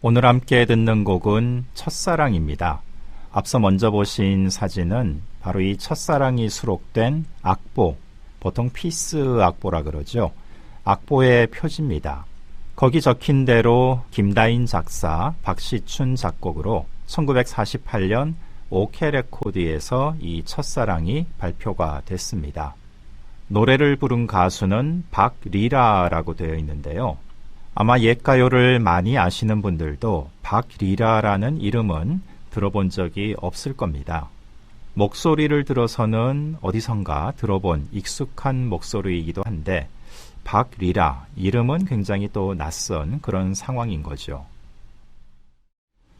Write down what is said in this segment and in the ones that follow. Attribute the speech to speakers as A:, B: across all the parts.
A: 오늘 함께 듣는 곡은 첫사랑입니다. 앞서 먼저 보신 사진은 바로 이 첫사랑이 수록된 악보, 보통 피스 악보라 그러죠. 악보의 표지입니다. 거기 적힌 대로 김다인 작사, 박시춘 작곡으로 1948년 오케 레코드에서 이 첫사랑이 발표가 됐습니다. 노래를 부른 가수는 박리라라고 되어 있는데요. 아마 옛가요를 많이 아시는 분들도 박리라라는 이름은 들어본 적이 없을 겁니다. 목소리를 들어서는 어디선가 들어본 익숙한 목소리이기도 한데 박리라, 이름은 굉장히 또 낯선 그런 상황인 거죠.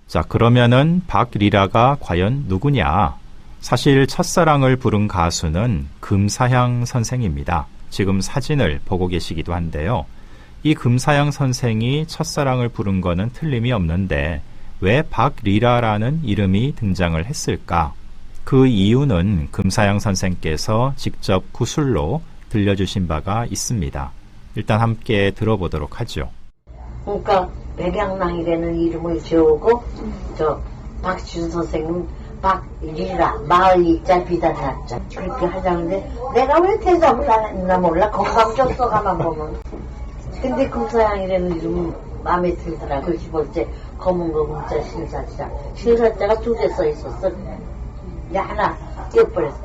A: 자, 그러면은 박리라가 과연 누구냐? 사실 첫사랑을 부른 가수는 금사향 선생입니다. 지금 사진을 보고 계시기도 한데요. 이 금사향 선생이 첫사랑을 부른 거는 틀림이 없는데 왜 박리라라는 이름이 등장을 했을까? 그 이유는 금사향 선생께서 직접 구술로 들려주신 바가 있습니다. 일단 함께 들어보도록 하죠.
B: 그러니까 백양랑이라는 이름을 지우고 저 박시춘 선생은 박리라, 마을 이자 비단 자자 그렇게 하자는데 내가 왜 대답을 안 했나 몰라. 건강적 써가만 보면. 근데 금사향이라는 이름은 마음에 들더라. 그 10월째 검은 거 문자 실사자. 실사자가 2개 써 있었어. 야, 하나 띄워버렸어.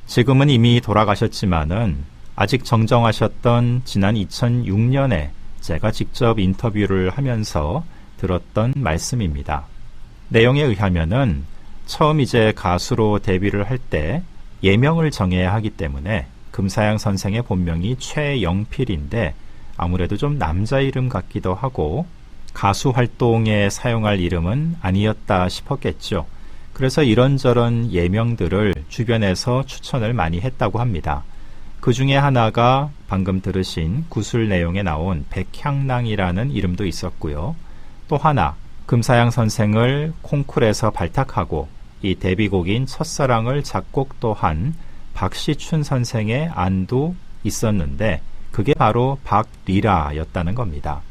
A: 지금은 이미 돌아가셨지만은 아직 정정하셨던 지난 2006년에 제가 직접 인터뷰를 하면서 들었던 말씀입니다. 내용에 의하면은 처음 이제 가수로 데뷔를 할 때 예명을 정해야 하기 때문에 금사향 선생의 본명이 최영필인데 아무래도 좀 남자 이름 같기도 하고 가수 활동에 사용할 이름은 아니었다 싶었겠죠. 그래서 이런저런 예명들을 주변에서 추천을 많이 했다고 합니다. 그 중에 하나가 방금 들으신 구술 내용에 나온 백향랑이라는 이름도 있었고요. 또 하나, 금사향 선생을 콩쿨에서 발탁하고 이 데뷔곡인 첫사랑을 작곡도 한 박시춘 선생의 안도 있었는데 그게 바로 박리라였다는 겁니다.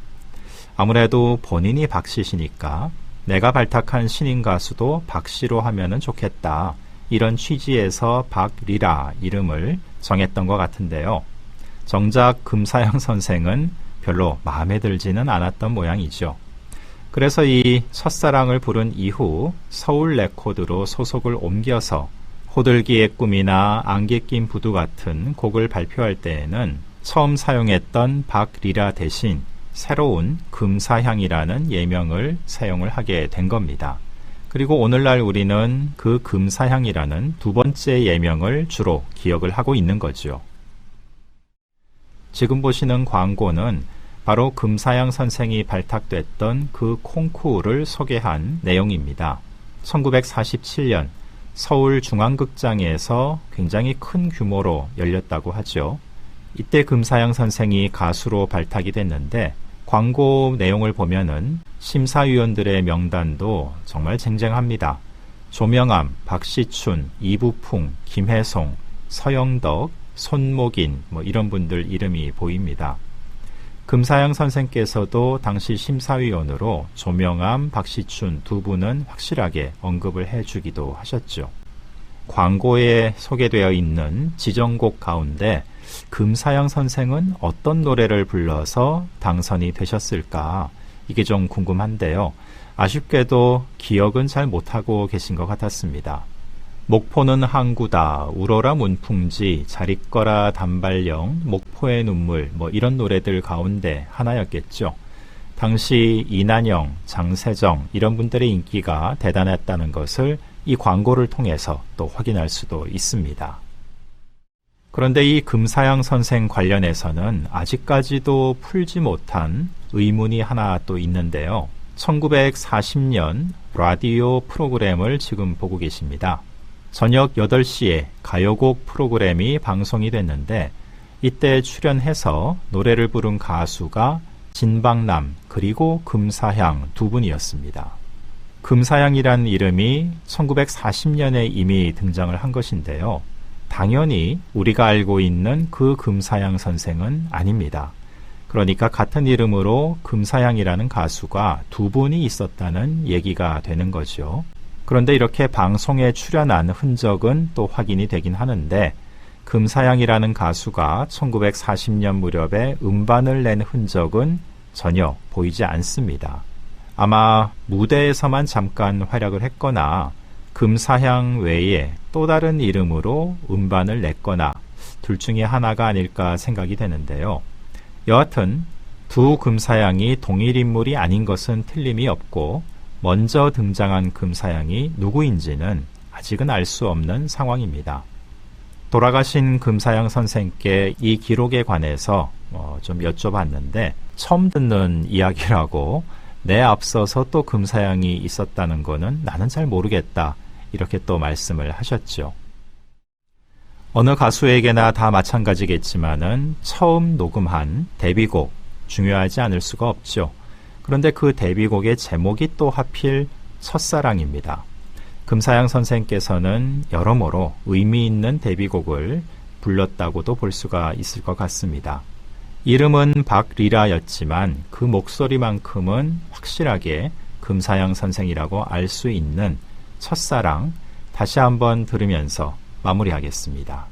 A: 아무래도 본인이 박씨시니까 내가 발탁한 신인 가수도 박씨로 하면은 좋겠다. 이런 취지에서 박리라 이름을 정했던 것 같은데요. 정작 금사향 선생은 별로 마음에 들지는 않았던 모양이죠. 그래서 이 첫사랑을 부른 이후 서울 레코드로 소속을 옮겨서 호들기의 꿈이나 안개 낀 부두 같은 곡을 발표할 때에는 처음 사용했던 박리라 대신 새로운 금사향이라는 예명을 사용을 하게 된 겁니다. 그리고 오늘날 우리는 그 금사향이라는 두 번째 예명을 주로 기억을 하고 있는 거죠. 지금 보시는 광고는 바로 금사향 선생이 발탁됐던 그 콩쿠르를 소개한 내용입니다. 1947년 서울중앙극장에서 굉장히 큰 규모로 열렸다고 하죠. 이때 금사향 선생이 가수로 발탁이 됐는데 광고 내용을 보면은 심사위원들의 명단도 정말 쟁쟁합니다. 조명암, 박시춘, 이부풍, 김혜송, 서영덕, 손목인 이런 분들 이름이 보입니다. 금사양 선생께서도 당시 심사위원으로 조명암, 박시춘 두 분은 확실하게 언급을 해주기도 하셨죠. 광고에 소개되어 있는 지정곡 가운데 금사양 선생은 어떤 노래를 불러서 당선이 되셨을까? 이게 좀 궁금한데요. 아쉽게도 기억은 잘 못하고 계신 것 같았습니다. 목포는 항구다, 우러라 문풍지, 잘 있거라 단발령, 목포의 눈물 이런 노래들 가운데 하나였겠죠. 당시 이난영, 장세정 이런 분들의 인기가 대단했다는 것을 이 광고를 통해서 또 확인할 수도 있습니다. 그런데 이 금사양 선생 관련해서는 아직까지도 풀지 못한 의문이 하나 또 있는데요. 1940년 라디오 프로그램을 지금 보고 계십니다. 저녁 8시에 가요곡 프로그램이 방송이 됐는데 이때 출연해서 노래를 부른 가수가 진박남 그리고 금사향 두 분이었습니다. 금사향이란 이름이 1940년에 이미 등장을 한 것인데요. 당연히 우리가 알고 있는 그 금사향 선생은 아닙니다. 그러니까 같은 이름으로 금사향이라는 가수가 두 분이 있었다는 얘기가 되는 거죠. 그런데 이렇게 방송에 출연한 흔적은 또 확인이 되긴 하는데 금사향이라는 가수가 1940년 무렵에 음반을 낸 흔적은 전혀 보이지 않습니다. 아마 무대에서만 잠깐 활약을 했거나 금사향 외에 또 다른 이름으로 음반을 냈거나 둘 중에 하나가 아닐까 생각이 되는데요. 여하튼 두 금사향이 동일 인물이 아닌 것은 틀림이 없고 먼저 등장한 금사향이 누구인지는 아직은 알 수 없는 상황입니다. 돌아가신 금사향 선생께 이 기록에 관해서 좀 여쭤봤는데 처음 듣는 이야기라고 내 앞서서 또 금사향이 있었다는 거는 나는 잘 모르겠다 이렇게 또 말씀을 하셨죠. 어느 가수에게나 다 마찬가지겠지만은 처음 녹음한 데뷔곡 중요하지 않을 수가 없죠. 그런데 그 데뷔곡의 제목이 또 하필 첫사랑입니다. 금사향 선생께서는 여러모로 의미 있는 데뷔곡을 불렀다고도 볼 수가 있을 것 같습니다. 이름은 박리라였지만 그 목소리만큼은 확실하게 금사향 선생이라고 알 수 있는 첫사랑 다시 한번 들으면서 마무리하겠습니다.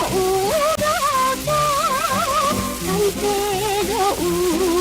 C: 울어서 한때로